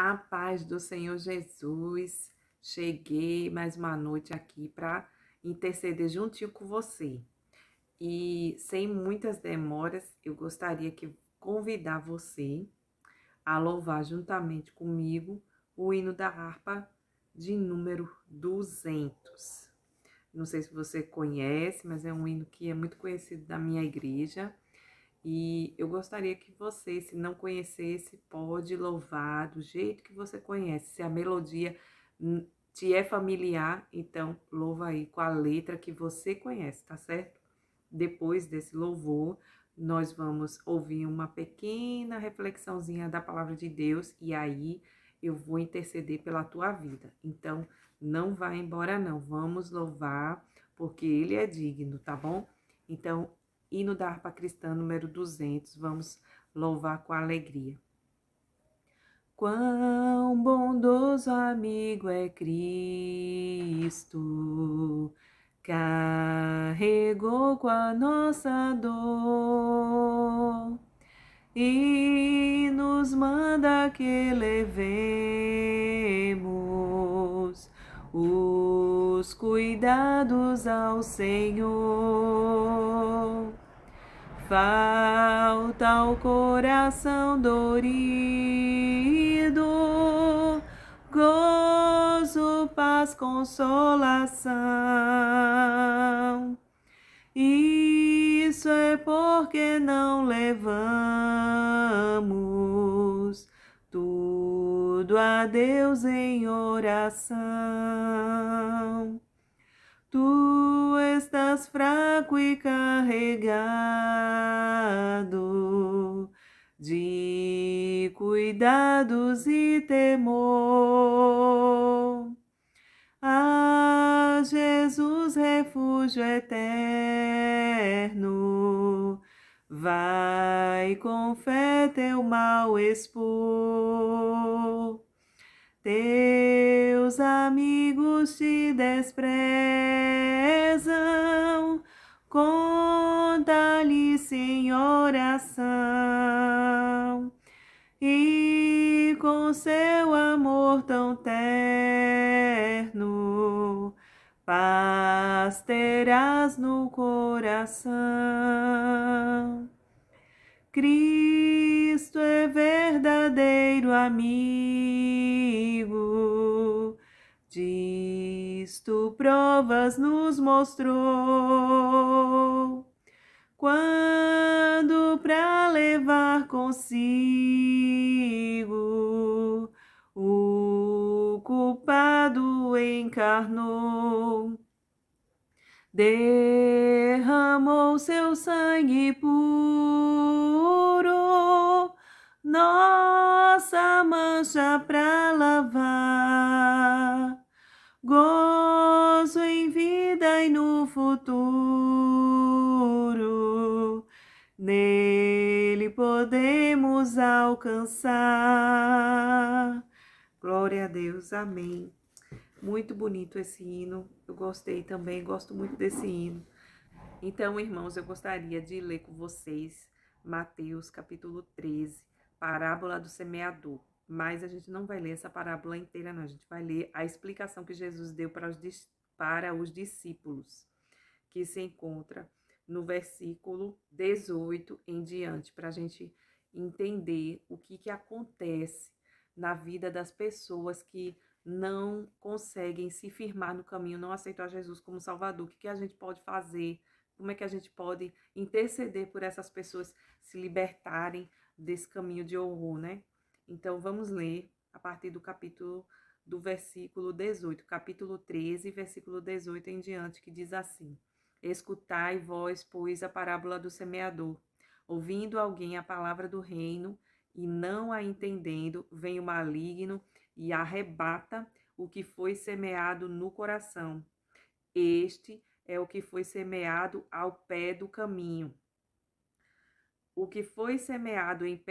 A paz do Senhor Jesus. Cheguei mais uma noite aqui para interceder juntinho com você. E sem muitas demoras, eu gostaria que convidar você a louvar juntamente comigo o hino da harpa de número 200. Não sei se você conhece, mas é um hino que é muito conhecido da minha igreja. E eu gostaria que você, se não conhecesse, pode louvar do jeito que você conhece. Se a melodia te é familiar, então louva aí com a letra que você conhece, tá certo? Depois desse louvor, nós vamos ouvir uma pequena reflexãozinha da palavra de Deus e aí eu vou interceder pela tua vida. Então, não vá embora não, vamos louvar, porque Ele é digno, tá bom? Então, hino da harpa cristã número 200, vamos louvar com alegria. Quão bondoso amigo é Cristo, carregou com a nossa dor e nos manda que levemos os cuidados ao Senhor. Falta ao coração dorido gozo, paz, consolação. Isso é porque não levamos tudo a Deus em oração. Tu estás fraco e carregado de cuidados e temor. Ah, Jesus, refúgio eterno, vai com fé teu mal expor. Teus amigos te desprezam, conta-lhes em oração, e com seu amor tão terno, paz terás no coração. Cristo é verdadeiro amigo, disto provas nos mostrou, quando para levar consigo o culpado encarnou. Derramou seu sangue puro, nossa mancha pra lavar, gozo em vida e no futuro, nele podemos alcançar. Glória a Deus, amém. Muito bonito esse hino, eu gostei também, gosto muito desse hino. Então, irmãos, eu gostaria de ler com vocês Mateus capítulo 13, parábola do semeador. Mas a gente não vai ler essa parábola inteira, não. A gente vai ler a explicação que Jesus deu para os discípulos, que se encontra no versículo 18 em diante, para a gente entender o que acontece na vida das pessoas que não conseguem se firmar no caminho, não aceitam a Jesus como Salvador. O que a gente pode fazer? Como é que a gente pode interceder por essas pessoas se libertarem desse caminho de horror, né? Então, vamos ler a partir do versículo 18, capítulo 13, versículo 18 em diante, que diz assim: Escutai vós, pois, a parábola do semeador. Ouvindo alguém a palavra do reino e não a entendendo, vem o maligno e arrebata o que foi semeado no coração. Este é o que foi semeado ao pé do caminho. O que foi semeado em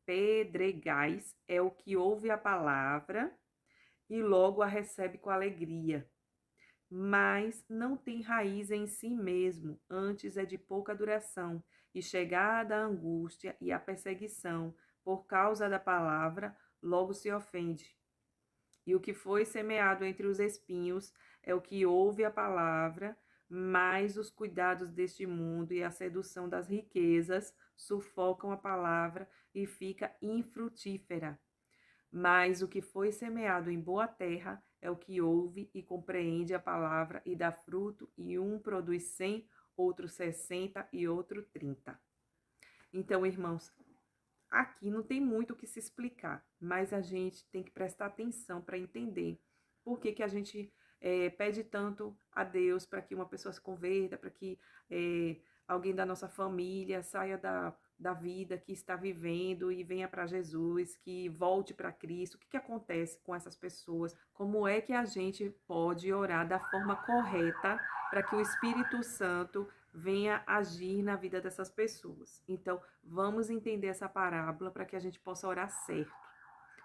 pedregais é o que ouve a palavra e logo a recebe com alegria, mas não tem raiz em si mesmo, antes é de pouca duração, e chegada a angústia e a perseguição, por causa da palavra, logo se ofende. E o que foi semeado entre os espinhos é o que ouve a palavra, mas os cuidados deste mundo e a sedução das riquezas sufocam a palavra e fica infrutífera. Mas o que foi semeado em boa terra é o que ouve e compreende a palavra e dá fruto, e um produz 100, outro 60 e outro 30. Então, irmãos, aqui não tem muito o que se explicar, mas a gente tem que prestar atenção para entender por que a gente pede tanto a Deus para que uma pessoa se converta, para que alguém da nossa família saia da vida que está vivendo e venha para Jesus, que volte para Cristo. O que acontece com essas pessoas? Como é que a gente pode orar da forma correta para que o Espírito Santo venha agir na vida dessas pessoas? Então, vamos entender essa parábola para que a gente possa orar certo.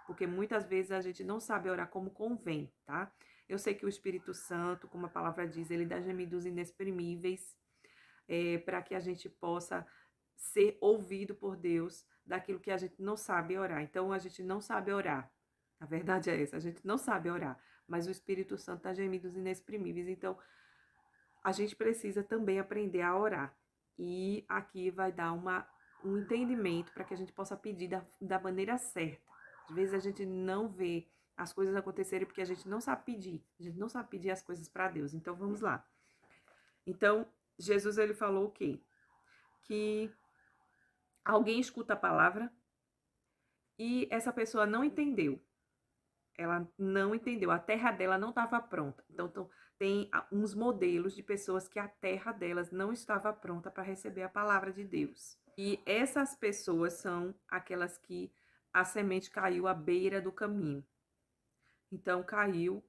Porque muitas vezes a gente não sabe orar como convém, tá? Eu sei que o Espírito Santo, como a palavra diz, ele dá gemidos inexprimíveis para que a gente possa ser ouvido por Deus daquilo que a gente não sabe orar. Então, a gente não sabe orar. A verdade é essa, a gente não sabe orar, mas o Espírito Santo dá gemidos inexprimíveis. Então, a gente precisa também aprender a orar. E aqui vai dar um entendimento para que a gente possa pedir da maneira certa. Às vezes a gente não vê as coisas acontecerem porque a gente não sabe pedir. A gente não sabe pedir as coisas para Deus. Então vamos lá. Então, Jesus ele falou o quê? Que alguém escuta a palavra e essa pessoa não entendeu. Ela não entendeu, a terra dela não estava pronta. Então, tem uns modelos de pessoas que a terra delas não estava pronta para receber a palavra de Deus. E essas pessoas são aquelas que a semente caiu à beira do caminho. Então, caiu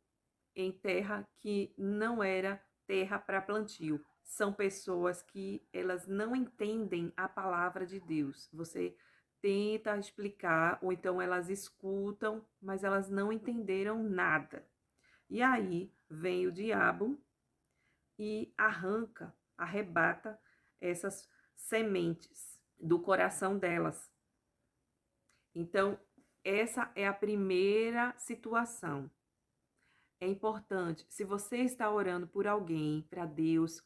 em terra que não era terra para plantio. São pessoas que elas não entendem a palavra de Deus. Você tenta explicar, ou então elas escutam, mas elas não entenderam nada. E aí vem o diabo e arranca, arrebata essas sementes do coração delas. Então, essa é a primeira situação. É importante, se você está orando por alguém, para Deus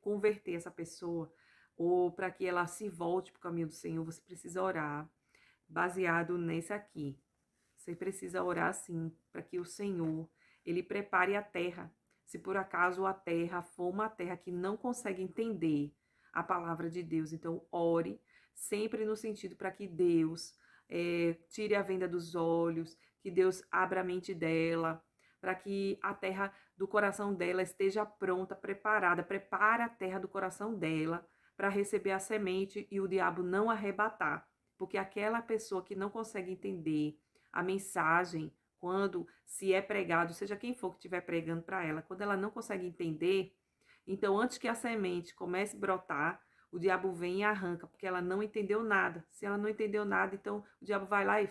converter essa pessoa, ou para que ela se volte para o caminho do Senhor, você precisa orar baseado nesse aqui. Você precisa orar sim, para que o Senhor, ele prepare a terra. Se por acaso a terra for uma terra que não consegue entender a palavra de Deus, então ore sempre no sentido para que Deus tire a venda dos olhos, que Deus abra a mente dela, para que a terra do coração dela esteja pronta, preparada. Prepara a terra do coração dela para receber a semente e o diabo não arrebatar. Porque aquela pessoa que não consegue entender a mensagem, quando se é pregado, seja quem for que estiver pregando para ela, quando ela não consegue entender, então antes que a semente comece a brotar, o diabo vem e arranca, porque ela não entendeu nada. Se ela não entendeu nada, então o diabo vai lá e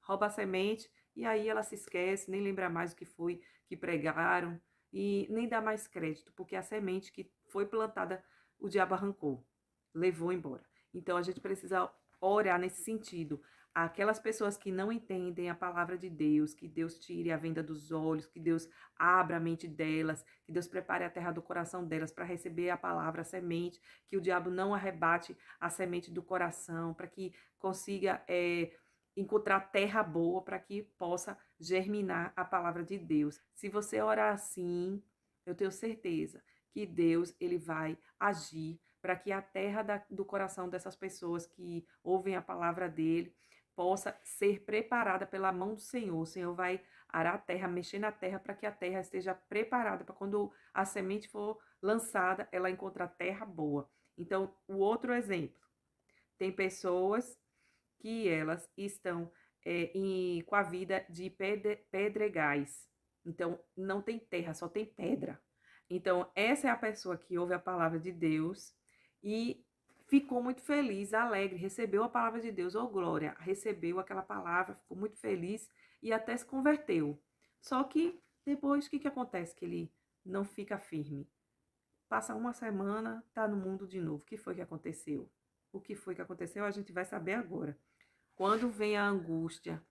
rouba a semente, e aí ela se esquece, nem lembra mais o que foi que pregaram, e nem dá mais crédito, porque a semente que foi plantada, o diabo arrancou, levou embora. Então a gente precisa orar nesse sentido. Aquelas pessoas que não entendem a palavra de Deus, que Deus tire a venda dos olhos, que Deus abra a mente delas, que Deus prepare a terra do coração delas para receber a palavra, a semente, que o diabo não arrebate a semente do coração, para que consiga encontrar terra boa, para que possa germinar a palavra de Deus. Se você orar assim, eu tenho certeza que Deus ele vai agir para que a terra do coração dessas pessoas que ouvem a palavra dele possa ser preparada pela mão do Senhor. O Senhor vai arar a terra, mexer na terra para que a terra esteja preparada para quando a semente for lançada, ela encontrar terra boa. Então, o outro exemplo, tem pessoas que elas estão com a vida de pedregais. Então, não tem terra, só tem pedra. Então, essa é a pessoa que ouve a palavra de Deus e ficou muito feliz, alegre, recebeu a palavra de Deus, oh glória, recebeu aquela palavra, ficou muito feliz e até se converteu. Só que depois, o que acontece? Que ele não fica firme. Passa uma semana, tá no mundo de novo. O que foi que aconteceu? O que foi que aconteceu? A gente vai saber agora. quando vem a angústia,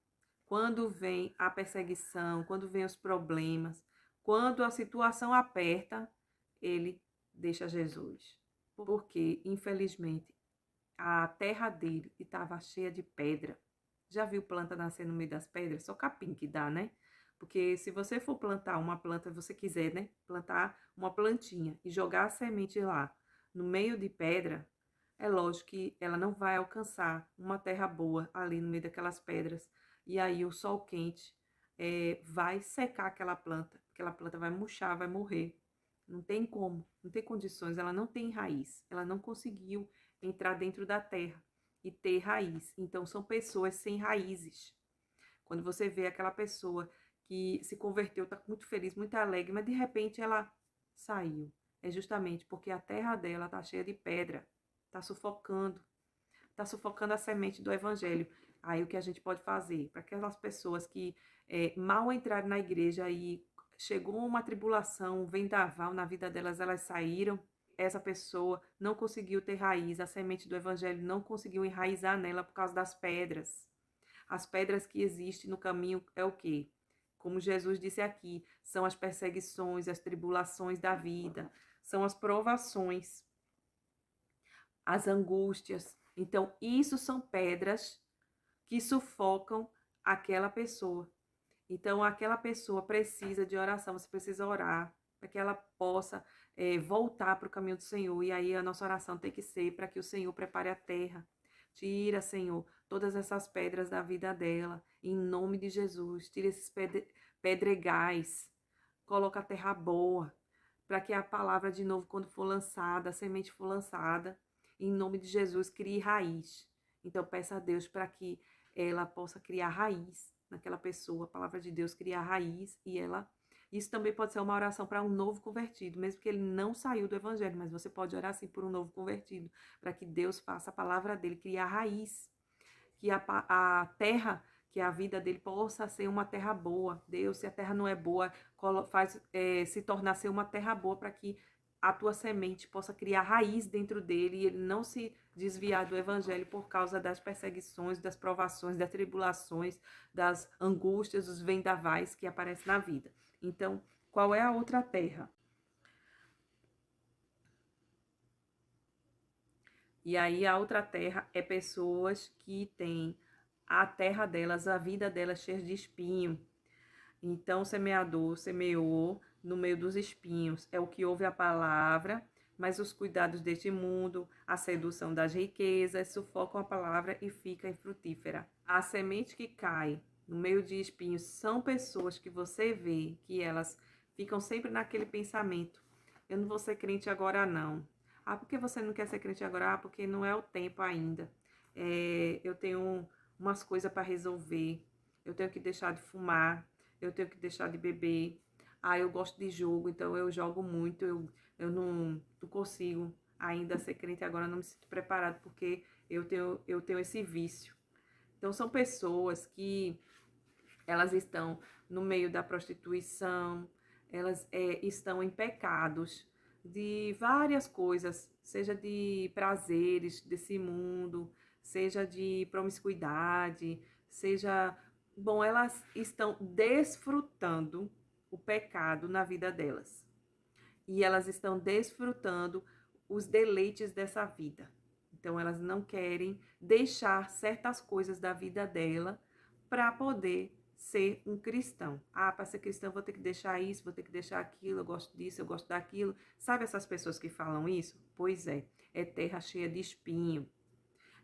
quando vem a perseguição, quando vem os problemas, quando a situação aperta, ele deixa Jesus. Porque, infelizmente, a terra dele estava cheia de pedra. Já viu planta nascer no meio das pedras? Só capim que dá, né? Porque se você for plantar uma planta, você quiser, né? Plantar uma plantinha e jogar a semente lá no meio de pedra, é lógico que ela não vai alcançar uma terra boa ali no meio daquelas pedras. E aí o sol quente vai secar aquela planta vai murchar, vai morrer. Não tem como, não tem condições, ela não tem raiz, ela não conseguiu entrar dentro da terra e ter raiz. Então são pessoas sem raízes. Quando você vê aquela pessoa que se converteu, está muito feliz, muito alegre, mas de repente ela saiu. É justamente porque a terra dela está cheia de pedra, está sufocando a semente do evangelho. Aí o que a gente pode fazer para aquelas pessoas que mal entraram na igreja e chegou uma tribulação, um vendaval na vida delas, elas saíram, essa pessoa não conseguiu ter raiz, a semente do evangelho não conseguiu enraizar nela por causa das pedras. As pedras que existem no caminho é o quê? Como Jesus disse aqui, são as perseguições, as tribulações da vida, são as provações, as angústias. Então, isso são pedras que sufocam aquela pessoa. Então, aquela pessoa precisa de oração, você precisa orar para que ela possa voltar para o caminho do Senhor. E aí a nossa oração tem que ser para que o Senhor prepare a terra. Tira, Senhor, todas essas pedras da vida dela, em nome de Jesus. Tira esses pedregais, coloca a terra boa, para que a palavra de novo, quando for lançada, a semente for lançada, em nome de Jesus, crie raiz. Então, peça a Deus para que ela possa criar raiz naquela pessoa, a palavra de Deus criar raiz e ela. Isso também pode ser uma oração para um novo convertido, mesmo que ele não saiu do evangelho, mas você pode orar assim por um novo convertido, para que Deus faça a palavra dele criar raiz, que a terra, que a vida dele possa ser uma terra boa. Deus, se a terra não é boa, faz se tornar ser uma terra boa para que a tua semente possa criar raiz dentro dele e ele não se desviar do evangelho por causa das perseguições, das provações, das tribulações, das angústias, dos vendavais que aparecem na vida. Então, qual é a outra terra? E aí a outra terra é pessoas que têm a terra delas, a vida delas cheia de espinho. Então o semeador semeou no meio dos espinhos. É o que ouve a palavra, mas os cuidados deste mundo, a sedução das riquezas, sufocam a palavra e fica infrutífera. A semente que cai no meio de espinhos são pessoas que você vê que elas ficam sempre naquele pensamento: eu não vou ser crente agora não. Ah, por que você não quer ser crente agora? Ah, porque não é o tempo ainda. Eu tenho umas coisas para resolver. Eu tenho que deixar de fumar. Eu tenho que deixar de beber. Ah, eu gosto de jogo, então eu jogo muito. Eu não consigo ainda ser crente agora. Não me sinto preparado porque eu tenho esse vício. Então, são pessoas que elas estão no meio da prostituição, elas estão em pecados de várias coisas, seja de prazeres desse mundo, seja de promiscuidade, seja. Bom, elas estão desfrutando o pecado na vida delas. E elas estão desfrutando os deleites dessa vida. Então, elas não querem deixar certas coisas da vida dela para poder ser um cristão. Ah, para ser cristão vou ter que deixar isso, vou ter que deixar aquilo, eu gosto disso, eu gosto daquilo. Sabe essas pessoas que falam isso? Pois é terra cheia de espinho.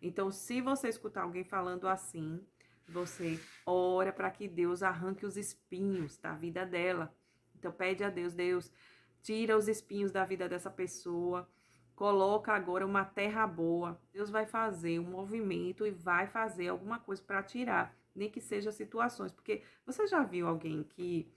Então, se você escutar alguém falando assim, você ora para que Deus arranque os espinhos da vida dela. Então, pede a Deus, Deus, tira os espinhos da vida dessa pessoa, coloca agora uma terra boa. Deus vai fazer um movimento e vai fazer alguma coisa para tirar, nem que seja situações. Porque você já viu alguém que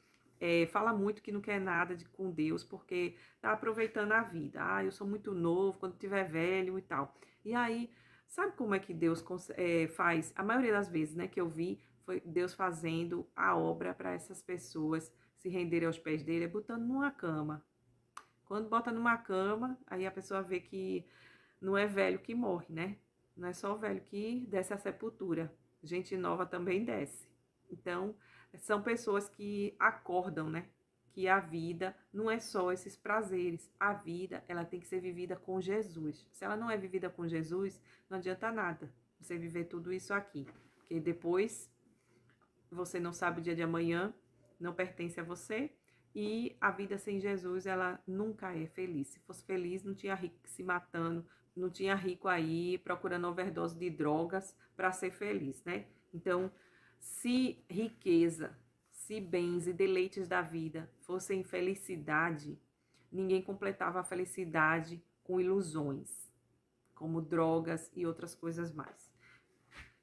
fala muito que não quer nada com Deus porque tá aproveitando a vida. Ah, eu sou muito novo, quando tiver velho e tal. E aí, sabe como é que Deus faz? A maioria das vezes, né, que eu vi, foi Deus fazendo a obra para essas pessoas se renderem aos pés dele, botando numa cama. Quando bota numa cama, aí a pessoa vê que não é velho que morre, né? Não é só o velho que desce à sepultura. gente nova também desce. Então, são pessoas que acordam, né? Que a vida não é só esses prazeres. A vida, ela tem que ser vivida com Jesus. Se ela não é vivida com Jesus, não adianta nada você viver tudo isso aqui. Porque depois você não sabe o dia de amanhã, não pertence a você. E a vida sem Jesus, ela nunca é feliz. Se fosse feliz, não tinha rico se matando, não tinha rico aí procurando overdose de drogas para ser feliz, né? Então, se riqueza, se bens e deleites da vida fossem felicidade, ninguém completava a felicidade com ilusões, como drogas e outras coisas mais.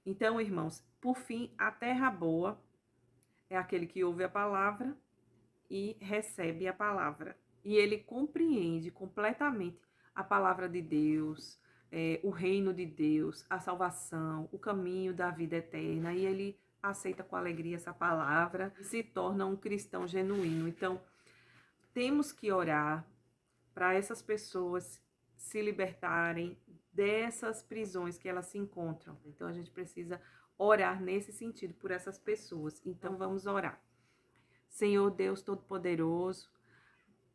Então, irmãos, por fim, a terra boa é aquele que ouve a palavra e recebe a palavra. E ele compreende completamente a palavra de Deus, o reino de Deus, a salvação, o caminho da vida eterna. E ele aceita com alegria essa palavra e se torna um cristão genuíno. Então, temos que orar para essas pessoas se libertarem dessas prisões que elas se encontram. Então, a gente precisa orar nesse sentido por essas pessoas. Então, vamos orar. Senhor Deus Todo-Poderoso,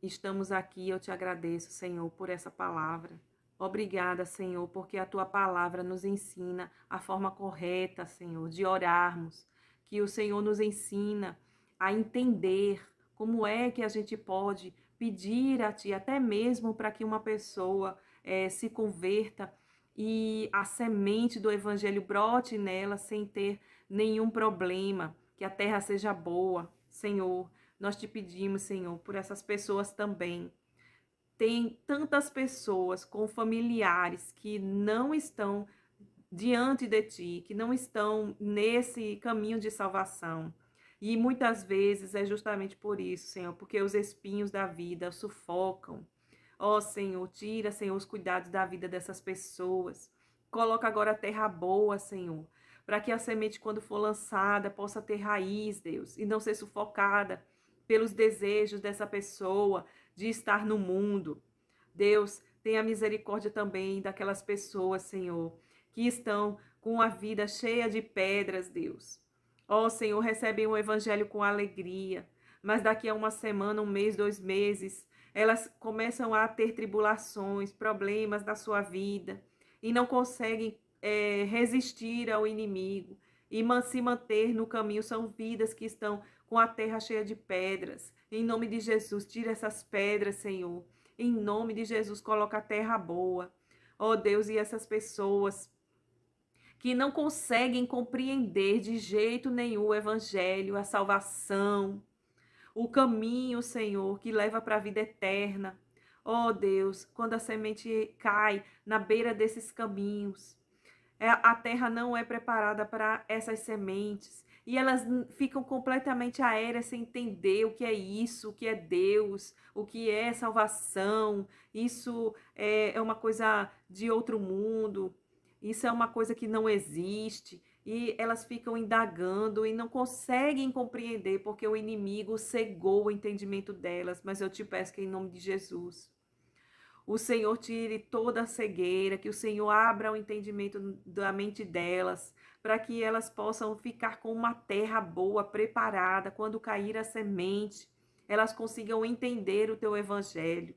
estamos aqui, eu te agradeço, Senhor, por essa palavra. Obrigada, Senhor, porque a tua palavra nos ensina a forma correta, Senhor, de orarmos. Que o Senhor nos ensina a entender como é que a gente pode pedir a ti, até mesmo para que uma pessoa se converta e a semente do evangelho brote nela sem ter nenhum problema, que a terra seja boa. Senhor, nós te pedimos, Senhor, por essas pessoas também. Tem tantas pessoas com familiares que não estão diante de ti, que não estão nesse caminho de salvação. E muitas vezes é justamente por isso, Senhor, porque os espinhos da vida sufocam. Ó, Senhor, tira, Senhor, os cuidados da vida dessas pessoas. Coloca agora a terra boa, Senhor, para que a semente, quando for lançada, possa ter raiz, Deus, e não ser sufocada pelos desejos dessa pessoa de estar no mundo. Deus, tenha misericórdia também daquelas pessoas, Senhor, que estão com a vida cheia de pedras, Deus. Ó, Senhor, recebem o evangelho com alegria, mas daqui a uma semana, um mês, 2 meses, elas começam a ter tribulações, problemas na sua vida e não conseguem resistir ao inimigo e se manter no caminho. São vidas que estão com a terra cheia de pedras. Em nome de Jesus, tira essas pedras, Senhor. Em nome de Jesus, coloca a terra boa. Ó Deus, e essas pessoas que não conseguem compreender de jeito nenhum o evangelho, a salvação, o caminho, Senhor, que leva para a vida eterna. Ó Deus, quando a semente cai na beira desses caminhos, a terra não é preparada para essas sementes e elas ficam completamente aéreas sem entender o que é isso, o que é Deus, o que é salvação. Isso é uma coisa de outro mundo, isso é uma coisa que não existe. E elas ficam indagando e não conseguem compreender porque o inimigo cegou o entendimento delas. Mas eu te peço que em nome de Jesus, o Senhor tire toda a cegueira, que o Senhor abra o entendimento da mente delas, para que elas possam ficar com uma terra boa, preparada, quando cair a semente, elas consigam entender o teu evangelho.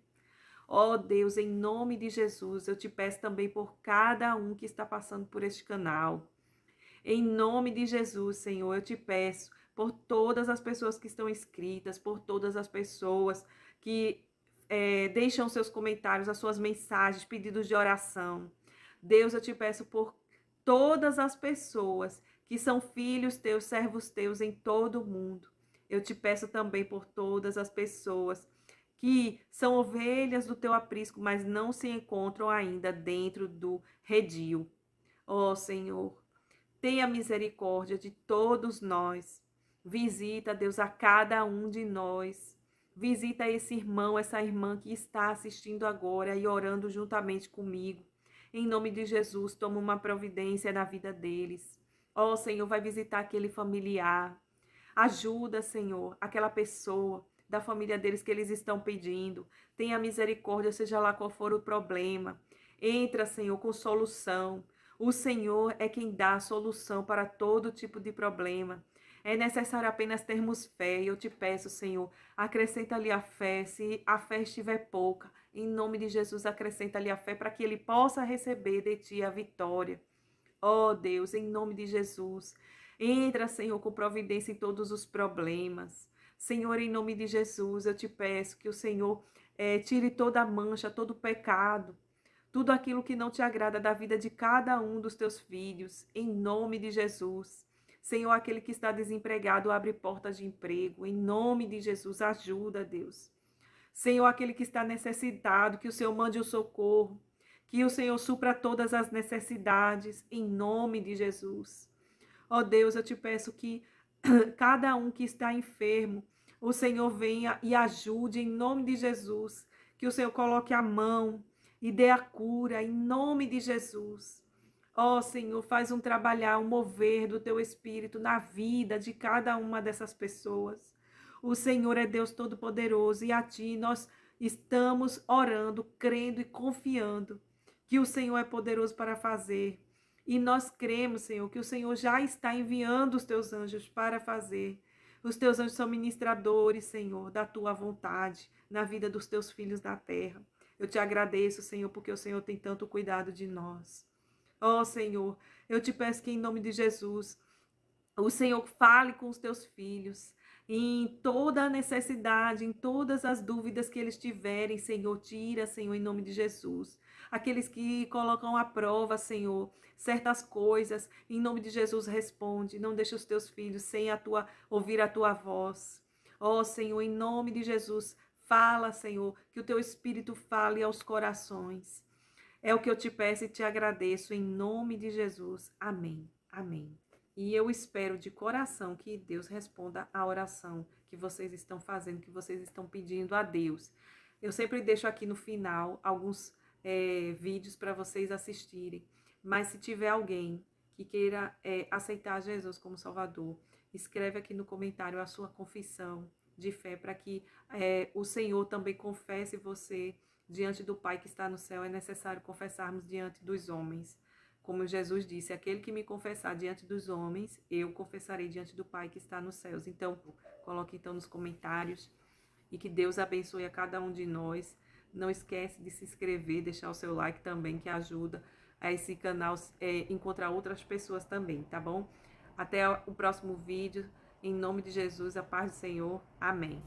Ó Deus, em nome de Jesus, eu te peço também por cada um que está passando por este canal. Em nome de Jesus, Senhor, eu te peço por todas as pessoas que estão inscritas, por todas as pessoas que deixam seus comentários, as suas mensagens, pedidos de oração. Deus, eu te peço por todas as pessoas que são filhos teus, servos teus em todo o mundo. Eu te peço também por todas as pessoas que são ovelhas do teu aprisco, mas não se encontram ainda dentro do redil. Ó Senhor, tenha misericórdia de todos nós. Visita, Deus, a cada um de nós. Visita esse irmão, essa irmã que está assistindo agora e orando juntamente comigo. Em nome de Jesus, toma uma providência na vida deles. Ó, Senhor, vai visitar aquele familiar. Ajuda, Senhor, aquela pessoa da família deles que eles estão pedindo. Tenha misericórdia, seja lá qual for o problema. Entra, Senhor, com solução. O Senhor é quem dá a solução para todo tipo de problema. É necessário apenas termos fé. E eu te peço, Senhor, acrescenta-lhe a fé. Se a fé estiver pouca, em nome de Jesus, acrescenta-lhe a fé para que ele possa receber de ti a vitória. Ó Deus, em nome de Jesus, entra, Senhor, com providência em todos os problemas. Senhor, em nome de Jesus, eu te peço que o Senhor tire toda a mancha, todo o pecado, tudo aquilo que não te agrada da vida de cada um dos teus filhos, em nome de Jesus. Senhor, aquele que está desempregado, abre portas de emprego, em nome de Jesus, ajuda, Deus. Senhor, aquele que está necessitado, que o Senhor mande o socorro, que o Senhor supra todas as necessidades, em nome de Jesus. Ó Deus, eu te peço que cada um que está enfermo, o Senhor venha e ajude, em nome de Jesus. Que o Senhor coloque a mão e dê a cura, em nome de Jesus. Ó Senhor, faz um trabalhar, um mover do teu Espírito na vida de cada uma dessas pessoas. O Senhor é Deus Todo-Poderoso e a Ti nós estamos orando, crendo e confiando que o Senhor é poderoso para fazer. E nós cremos, Senhor, que o Senhor já está enviando os Teus anjos para fazer. Os Teus anjos são ministradores, Senhor, da Tua vontade na vida dos Teus filhos da terra. Eu te agradeço, Senhor, porque o Senhor tem tanto cuidado de nós. Ó Senhor, eu te peço que em nome de Jesus, o Senhor fale com os teus filhos em toda a necessidade, em todas as dúvidas que eles tiverem, Senhor, tira, Senhor, em nome de Jesus. Aqueles que colocam à prova, Senhor, certas coisas, em nome de Jesus, responde. Não deixe os teus filhos sem ouvir a tua voz. Ó Senhor, em nome de Jesus, fala, Senhor, que o teu Espírito fale aos corações. É o que eu te peço e te agradeço em nome de Jesus. Amém. Amém. E eu espero de coração que Deus responda a oração que vocês estão fazendo, que vocês estão pedindo a Deus. Eu sempre deixo aqui no final alguns vídeos para vocês assistirem. Mas se tiver alguém que queira aceitar Jesus como Salvador, escreve aqui no comentário a sua confissão de fé para que o Senhor também confesse você diante do Pai que está no céu. É necessário confessarmos diante dos homens. Como Jesus disse, aquele que me confessar diante dos homens, eu confessarei diante do Pai que está nos céus. Então, coloque então nos comentários e que Deus abençoe a cada um de nós. Não esquece de se inscrever, deixar o seu like também, que ajuda a esse canal encontrar outras pessoas também, tá bom? Até o próximo vídeo. Em nome de Jesus, a paz do Senhor. Amém.